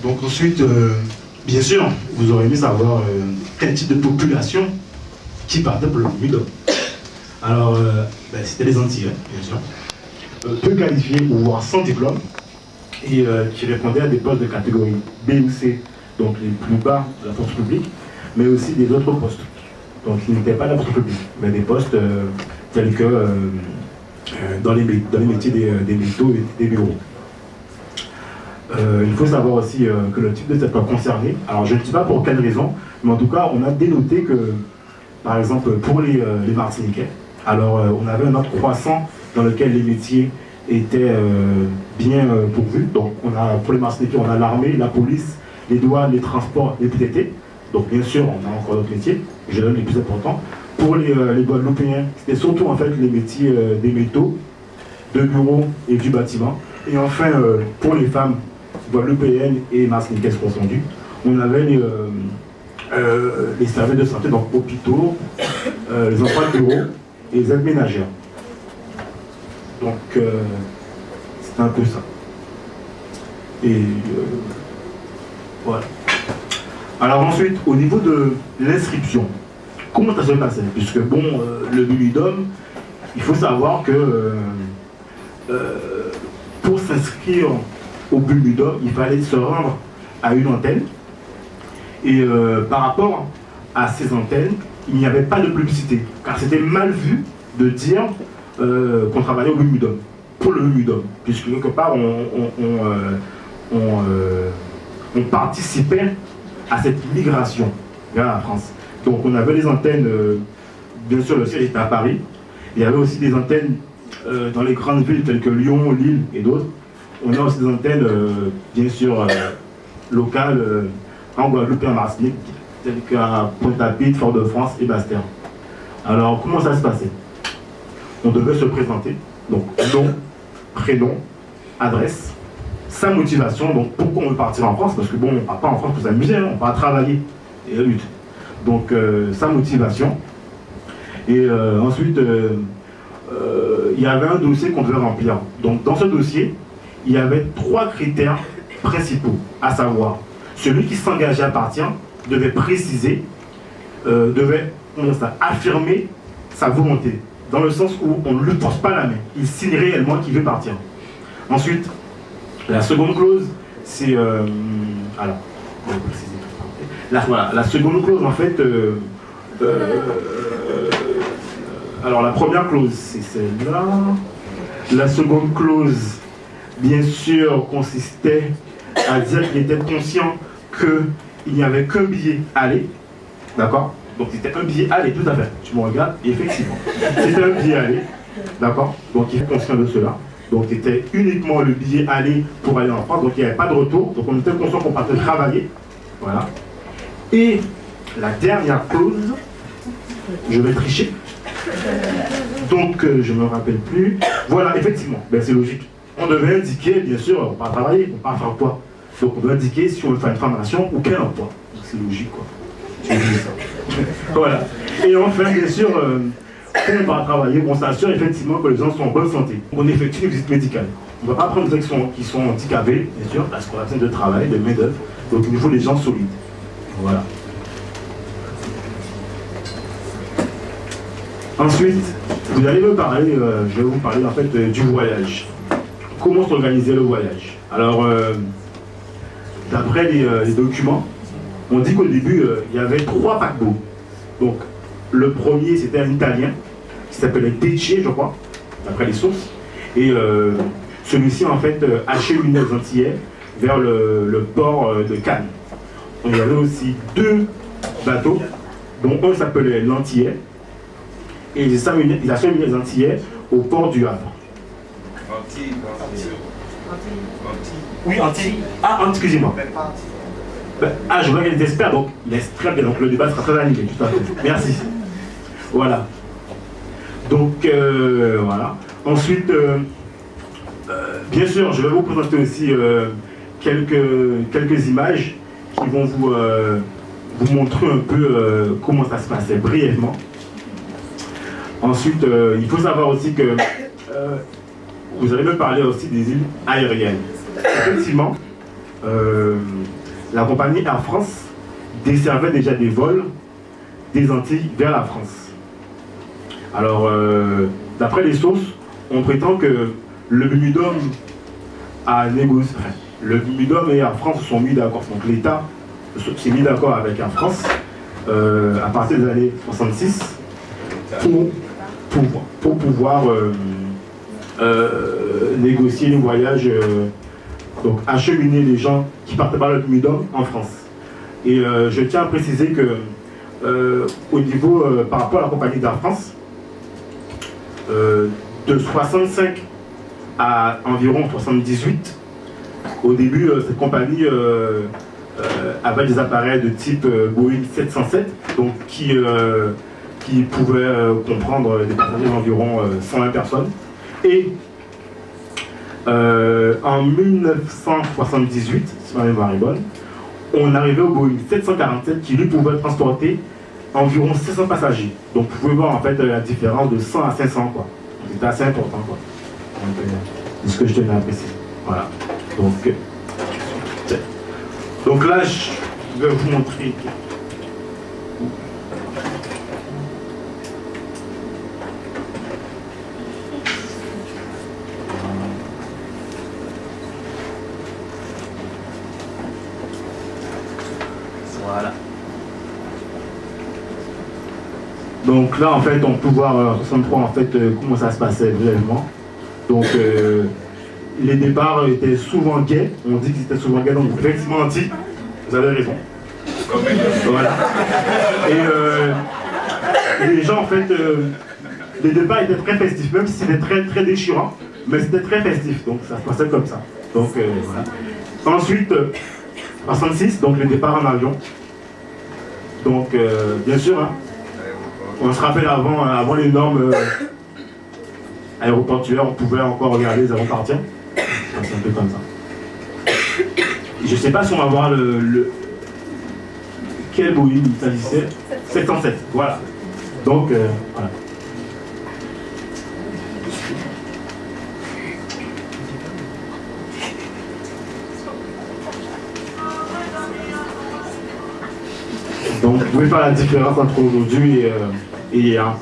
Donc ensuite, bien sûr, vous aurez aimé savoir quel type de population qui partait pour le Bumido. Alors, c'était les Antillais, bien sûr. Peu qualifiés ou voire sans diplôme, et qui répondaient à des postes de catégorie B ou C, donc les plus bas de la fonction publique, mais aussi des autres postes. Donc ils n'étaient pas de la fonction publique, mais des postes tels que dans les métiers des métaux et des bureaux. Il faut savoir aussi que le type de secteur concerné, alors je ne dis pas pour quelle raison, mais en tout cas on a dénoté que, par exemple pour les Martiniquais, alors on avait un ordre croissant dans lequel les métiers étaient bien pourvus. Donc pour les Martiniquais, on a l'armée, la police, les douanes, les transports, les PTT. Donc bien sûr, on a encore d'autres métiers, je donne les plus importants. Pour les Guadeloupéens, c'était surtout en fait les métiers des métaux, de bureaux et du bâtiment. Et enfin, pour les femmes guadeloupéennes et martiniquaises confondues, on avait les services de santé, donc hôpitaux, les emplois de bureau et les aides ménagères. Donc, c'est un peu ça. Et voilà. Alors ensuite, au niveau de l'inscription, comment ça se passait? Puisque bon, le Bumidum, il faut savoir que pour s'inscrire au Bumidum, il fallait se rendre à une antenne. Et par rapport à ces antennes, il n'y avait pas de publicité, car c'était mal vu de dire qu'on travaillait au Bumidum, pour le Bumidum, puisque quelque part on participait à cette migration vers la France. Donc on avait les antennes, bien sûr le siège était à Paris, il y avait aussi des antennes dans les grandes villes telles que Lyon, Lille et d'autres. On a aussi des antennes, bien sûr, locales en Guadeloupe et en Martinique, telles qu'à Pointe-à-Pitre, Fort-de-France et Basse-Terre. Alors comment ça se passait? On devait se présenter, donc nom, prénom, adresse, sa motivation, donc pourquoi on veut partir en France, parce que bon, on ne part pas en France pour s'amuser, hein, on part travailler et lutter. Donc sa motivation. Et ensuite, il y avait un dossier qu'on devait remplir. Donc dans ce dossier, il y avait 3 critères principaux, à savoir, celui qui s'engageait à partir devait préciser, devait affirmer sa volonté, dans le sens où on ne lui force pas la main, il signe réellement qu'il veut partir. Ensuite, la seconde clause, c'est... alors, voilà, la seconde clause, en fait... alors, la première clause, c'est celle-là. La seconde clause, bien sûr, consistait à dire qu'il était conscient qu'il n'y avait qu'un billet aller. D'accord? Donc, c'était un billet aller, tout à fait. Tu me regardes, et effectivement, c'était un billet aller. D'accord? Donc, il est conscient de cela. Donc c'était uniquement le billet aller pour aller en France, donc il n'y avait pas de retour, donc on était conscient qu'on partait travailler. Voilà. Et la dernière clause, je vais tricher. Donc je ne me rappelle plus. Voilà, effectivement, ben, c'est logique. On devait indiquer, bien sûr, on part travailler, on part faire quoi. Donc on doit indiquer si on veut faire une formation ou quel emploi. C'est logique, quoi. J'ai oublié ça. Voilà. Et enfin, bien sûr, quand on va travailler, on s'assure effectivement que les gens sont en bonne santé. On effectue une visite médicale. On ne va pas prendre des gens qui sont handicapés, bien sûr, parce qu'on a besoin de travail, de main-d'œuvre. Donc il nous faut des gens solides. Voilà. Ensuite, vous allez me parler, je vais vous parler en fait du voyage. Comment s'organiser le voyage? Alors, d'après les documents, on dit qu'au début, il y avait 3 paquebots. Donc, le premier, c'était un Italien, qui s'appelait Tecce, je crois, d'après les sources. Et celui-ci, en fait, acheminait les Antillais vers le port de Cannes. Il y avait aussi 2 bateaux, dont un s'appelait l'Antillais, et ils achemiнаient les Antillais au port du Havre. Antilles. Oui, Antilles. Ah, excusez-moi. Ah, je vois qu'il y a des experts, donc très bien, donc le débat sera très animé, tout à fait. Merci. Voilà. Donc, voilà. Ensuite, bien sûr, je vais vous présenter aussi quelques images qui vont vous montrer un peu comment ça se passait brièvement. Ensuite, il faut savoir aussi que vous allez me parler aussi des îles aériennes. Effectivement, la compagnie Air France desservait déjà des vols des Antilles vers la France. Alors, d'après les sources, on prétend que le Bumidum a négocié, enfin, le Bumidum et Air France se sont mis d'accord. Donc l'État s'est mis d'accord avec Air France à partir des années 66 pour pouvoir négocier les voyages, donc acheminer les gens qui partaient par le Bumidum en France. Et je tiens à préciser que au niveau, par rapport à la compagnie d'Air France, de 65 à environ 78, au début, cette compagnie avait des appareils de type Boeing 707, donc qui pouvaient comprendre des passagers d'environ 120 personnes. Et en 1978, si ma mémoire est bonne, on arrivait au Boeing 747 qui lui pouvait transporter environ 600 passagers. Donc vous pouvez voir en fait la différence de 100 à 500 quoi. C'était assez important quoi. C'est ce que je tenais à préciser. Voilà. Donc là je vais vous montrer. Voilà. Donc là, en fait, on peut voir en 63 en fait comment ça se passait brièvement. Donc les départs étaient souvent gays. On dit qu'ils étaient souvent gays, donc effectivement, anti. Vous avez raison. Voilà. Et les gens, en fait, les départs étaient très festifs, même si c'était très très déchirant, mais c'était très festif. Donc ça se passait comme ça. Donc voilà. Ensuite, 66, donc le départ en avion. Donc bien sûr, hein, on se rappelle avant les normes aéroportuaires, on pouvait encore regarder les avions partir. C'est un peu comme ça. Je ne sais pas si on va voir quel Boeing il s'agissait. 707, voilà. Donc voilà. Donc vous pouvez faire la différence entre aujourd'hui et hier.